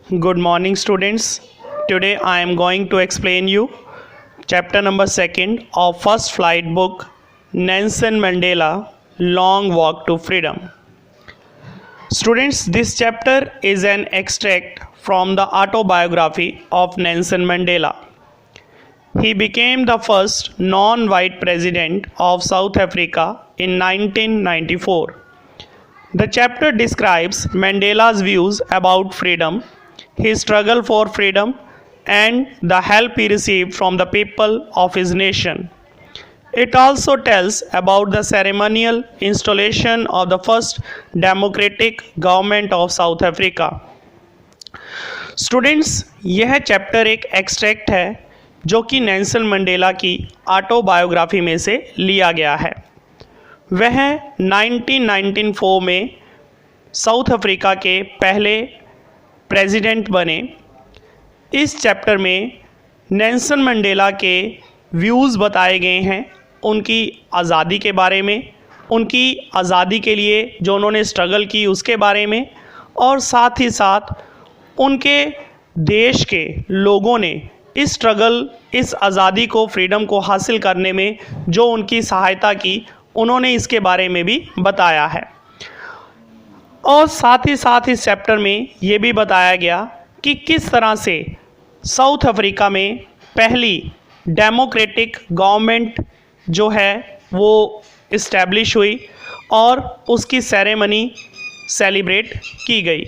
Good morning, students. Today I am going to explain you chapter number 2 of First Flight book, Nelson Mandela, Long Walk to Freedom. Students, this chapter is an extract from the autobiography of Nelson Mandela. He became the first non-white president of South Africa in 1994. The chapter describes Mandela's views about freedom, his struggle for freedom, and the help he received from the people of his nation. It also tells about the ceremonial installation of the first democratic government of South Africa. Students, यह chapter एक extract है जो कि Nelson Mandela की autobiography में से लिया गया है। वह 1994 में साउथ अफ्रीका के पहले प्रेसिडेंट बने। इस चैप्टर में नेल्सन मंडेला के व्यूज़ बताए गए हैं, उनकी आज़ादी के बारे में, उनकी आज़ादी के लिए जो उन्होंने स्ट्रगल की उसके बारे में, और साथ ही साथ उनके देश के लोगों ने इस स्ट्रगल, इस आज़ादी को, फ्रीडम को हासिल करने में जो उनकी सहायता की, उन्होंने इसके बारे में भी बताया है। और साथ ही साथ इस चैप्टर में ये भी बताया गया कि किस तरह से साउथ अफ्रीका में पहली डेमोक्रेटिक गवर्नमेंट जो है वो इस्टेब्लिश हुई और उसकी सेरेमनी सेलिब्रेट की गई।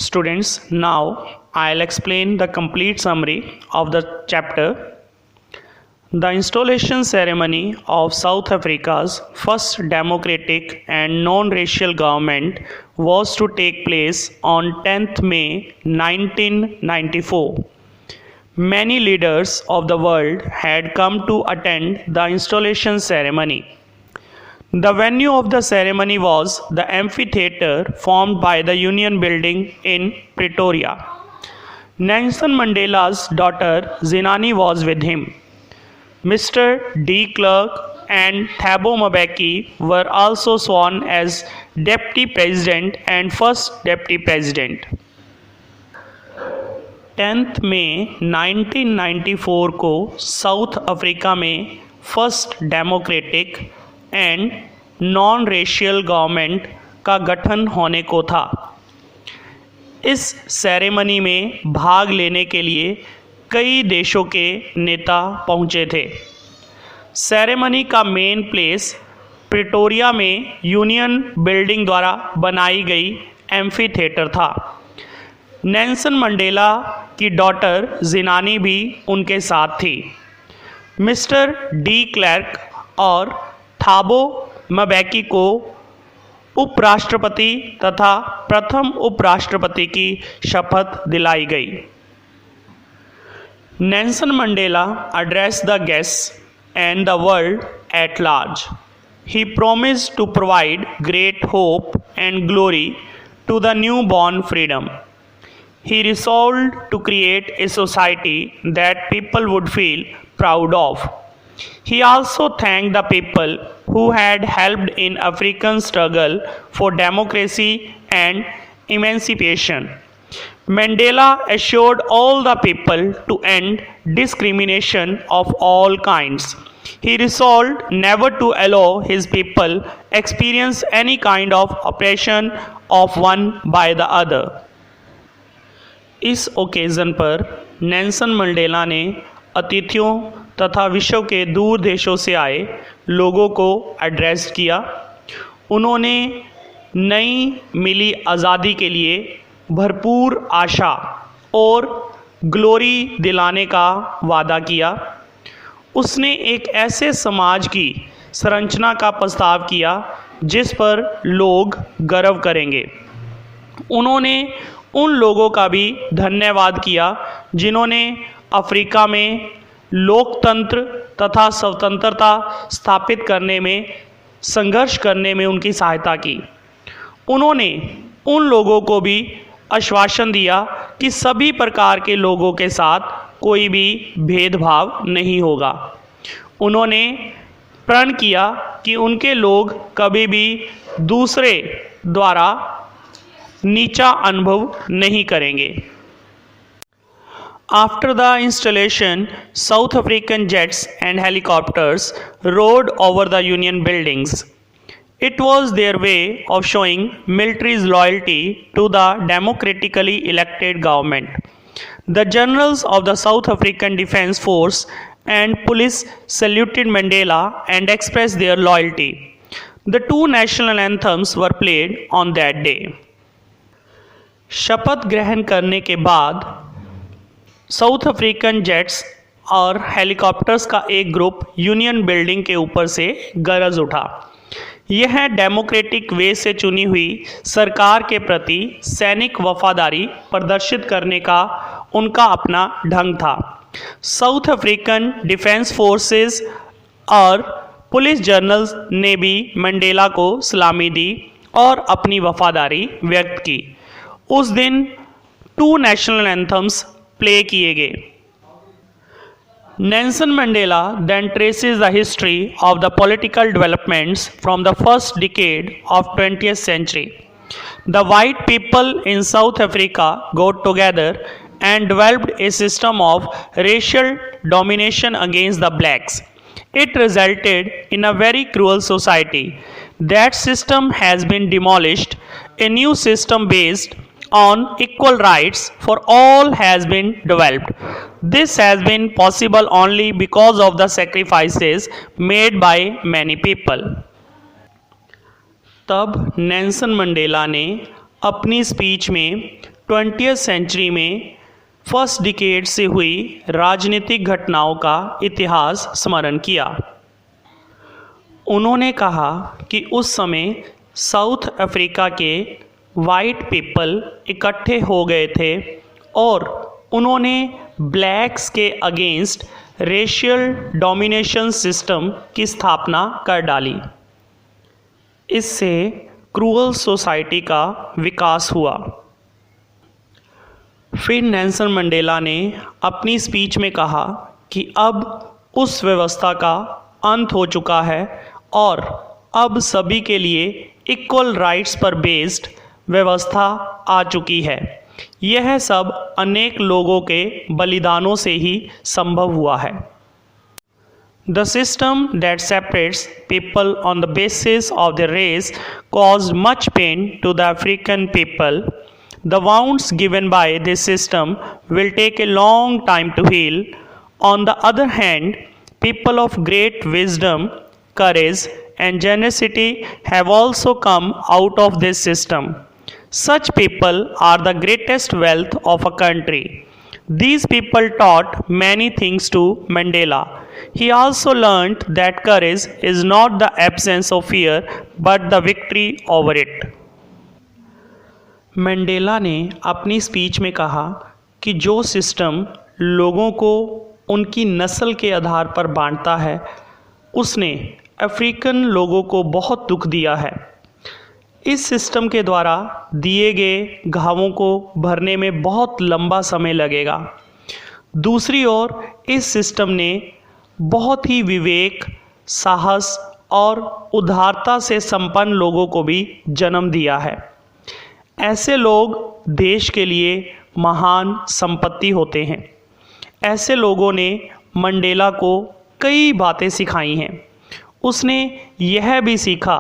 Students, now I'll explain the complete summary of the chapter. The installation ceremony of South Africa's first democratic and non-racial government was to take place on 10th May 1994. Many leaders of the world had come to attend the installation ceremony. The venue of the ceremony was the amphitheatre formed by the Union Building in Pretoria. Nelson Mandela's daughter Zinani was with him. Mr. de Klerk and Thabo Mbeki were also sworn as Deputy President and First Deputy President. 10th मई 1994 को south Africa में first democratic and non racial government का गठन होने को था। इस ceremony में भाग लेने के लिए कई देशों के नेता पहुंचे थे। सेरेमनी का मेन प्लेस प्रिटोरिया में यूनियन बिल्डिंग द्वारा बनाई गई एम्फी थिएटर था। नेल्सन मंडेला की डॉटर जिनानी भी उनके साथ थी। मिस्टर डी क्लर्क और थाबो mbeki को उपराष्ट्रपति तथा प्रथम उपराष्ट्रपति की शपथ दिलाई गई। Nelson Mandela addressed the guests and the world at large. He promised to provide great hope and glory to the newborn freedom. He resolved to create a society that people would feel proud of. He also thanked the people who had helped in African struggle for democracy and emancipation. Mandela assured all the people to end discrimination of all kinds. He resolved never to allow his people experience any kind of oppression of one by the other. इस occasion पर Nelson Mandela ने अतिथियों तथा विश्व के दूर देशों से आए लोगों को एड्रेस किया। उन्होंने नई मिली आज़ादी के लिए भरपूर आशा और ग्लोरी दिलाने का वादा किया। उसने एक ऐसे समाज की संरचना का प्रस्ताव किया जिस पर लोग गर्व करेंगे। उन्होंने उन लोगों का भी धन्यवाद किया जिन्होंने अफ्रीका में लोकतंत्र तथा स्वतंत्रता स्थापित करने में, संघर्ष करने में उनकी सहायता की। उन्होंने उन लोगों को भी आश्वासन दिया कि सभी प्रकार के लोगों के साथ कोई भी भेदभाव नहीं होगा। उन्होंने प्रण किया कि उनके लोग कभी भी दूसरे द्वारा नीचा अनुभव नहीं करेंगे। After the installation, South African jets and helicopters rode over the Union buildings. It was their way of showing military's loyalty to the democratically elected government. The generals of the South African Defence Force and police saluted Mandela and expressed their loyalty. The two national anthems were played on that day. शपथ ग्रहण करने के बाद south African jets और helicopters का एक group union building के ऊपर से गरज उठा। यह डेमोक्रेटिक वे से चुनी हुई सरकार के प्रति सैनिक वफादारी प्रदर्शित करने का उनका अपना ढंग था। साउथ अफ्रीकन डिफेंस फोर्सेस और पुलिस जनरल्स ने भी मंडेला को सलामी दी और अपनी वफादारी व्यक्त की। उस दिन 2 नेशनल एंथम्स प्ले किए गए। Nelson Mandela then traces the history of the political developments from the first decade of 20th century. The white people in South Africa got together and developed a system of racial domination against the blacks. It resulted in a very cruel society. That system has been demolished. A new system based on equal rights for all has been developed. This has been possible only because of the sacrifices made by many people. तब Nelson Mandela ने अपनी speech में 20th century में first decade से हुई राजनीतिक घटनाओं का इतिहास स्मरण किया। उन्होंने कहा कि उस समय साउथ अफ्रीका के वाइट पीपल इकट्ठे हो गए थे और उन्होंने ब्लैक्स के अगेंस्ट रेशियल डोमिनेशन सिस्टम की स्थापना कर डाली। इससे क्रूअल सोसाइटी का विकास हुआ। फिर नेल्सन मंडेला ने अपनी स्पीच में कहा कि अब उस व्यवस्था का अंत हो चुका है और अब सभी के लिए इक्वल राइट्स पर बेस्ड व्यवस्था आ चुकी है। यह सब अनेक लोगों के बलिदानों से ही संभव हुआ है। The system that separates people on the basis of their race caused much pain to the African people. The wounds given by this system will take a long time to heal. On the other hand, people of great wisdom, courage, and generosity have also come out of this system. Such people are the greatest wealth of a country. These people taught many things to Mandela. He also learned that courage is not the absence of fear but the victory over it. Mandela ने अपनी speech में कहा कि जो system लोगों को उनकी नस्ल के आधार पर बांटता है उसने अफ्रीकन लोगों को बहुत दुख दिया है। इस सिस्टम के द्वारा दिए गए घावों को भरने में बहुत लंबा समय लगेगा। दूसरी ओर इस सिस्टम ने बहुत ही विवेक, साहस और उदारता से संपन्न लोगों को भी जन्म दिया है। ऐसे लोग देश के लिए महान संपत्ति होते हैं। ऐसे लोगों ने मंडेला को कई बातें सिखाई हैं। उसने यह भी सीखा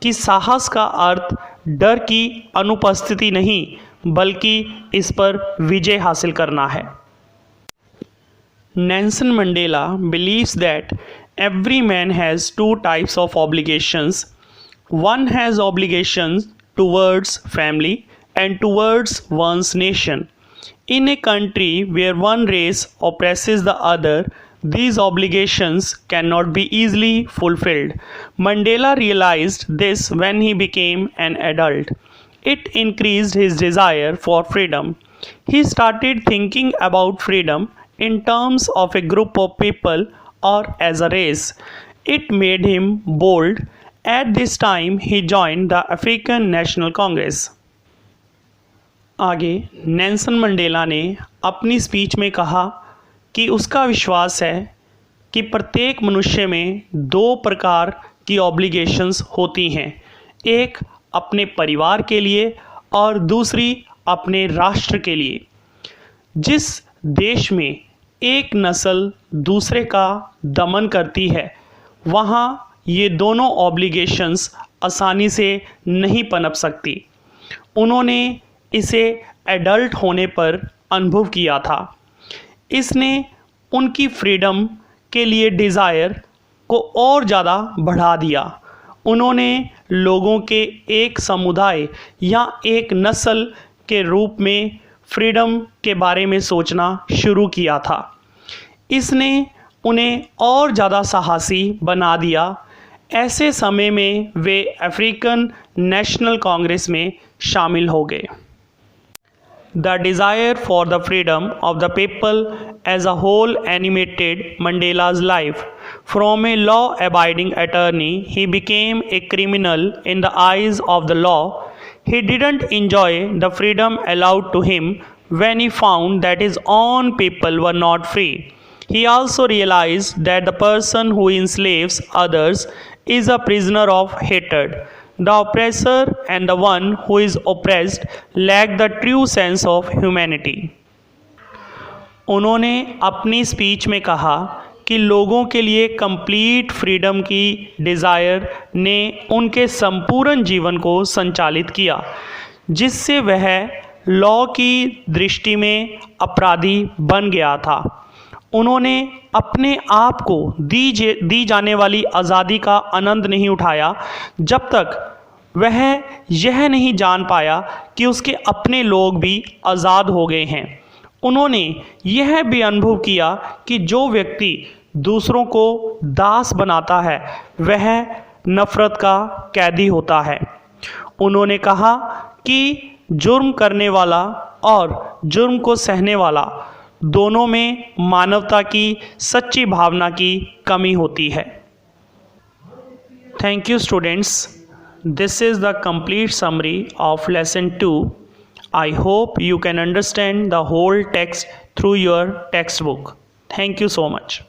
कि साहस का अर्थ डर की अनुपस्थिति नहीं बल्कि इस पर विजय हासिल करना है। Nelson Mandela believes that every man has 2 types of obligations. One has obligations towards family and towards one's nation. In a country where one race oppresses the other, these obligations cannot be easily fulfilled. Mandela realized this when he became an adult. It increased his desire for freedom. He started thinking about freedom in terms of a group of people or as a race. It made him bold. At this time, he joined the African National Congress. आगे Nelson Mandela ने अपनी speech में कहा कि उसका विश्वास है कि प्रत्येक मनुष्य में 2 प्रकार की ऑब्लिगेशंस होती हैं, एक अपने परिवार के लिए और दूसरी अपने राष्ट्र के लिए। जिस देश में एक नस्ल दूसरे का दमन करती है, वहाँ ये दोनों ऑब्लिगेशंस आसानी से नहीं पनप सकती। उन्होंने इसे एडल्ट होने पर अनुभव किया था। इसने उनकी फ्रीडम के लिए डिज़ायर को और ज़्यादा बढ़ा दिया। उन्होंने लोगों के एक समुदाय या एक नस्ल के रूप में फ्रीडम के बारे में सोचना शुरू किया था। इसने उन्हें और ज़्यादा साहसी बना दिया। ऐसे समय में वे अफ्रीकन नेशनल कांग्रेस में शामिल हो गए। The desire for the freedom of the people as a whole animated Mandela's life. From a law-abiding attorney, he became a criminal in the eyes of the law. He didn't enjoy the freedom allowed to him when he found that his own people were not free. He also realized that the person who enslaves others is a prisoner of hatred. The oppressor and the one who is oppressed lack the true sense of humanity. उन्होंने अपनी speech में कहा कि लोगों के लिए complete freedom की desire ने उनके संपूर्ण जीवन को संचालित किया, जिससे वह लॉ की दृष्टि में अपराधी बन गया था। उन्होंने अपने आप को दी जाने वाली आज़ादी का आनंद नहीं उठाया जब तक वह यह नहीं जान पाया कि उसके अपने लोग भी आज़ाद हो गए हैं। उन्होंने यह भी अनुभव किया कि जो व्यक्ति दूसरों को दास बनाता है वह नफ़रत का कैदी होता है। उन्होंने कहा कि जुर्म करने वाला और जुर्म को सहने वाला दोनों में मानवता की सच्ची भावना की कमी होती है। Thank you students, this is the complete summary of lesson 2. I hope you can understand the whole text through your textbook. Thank you so much.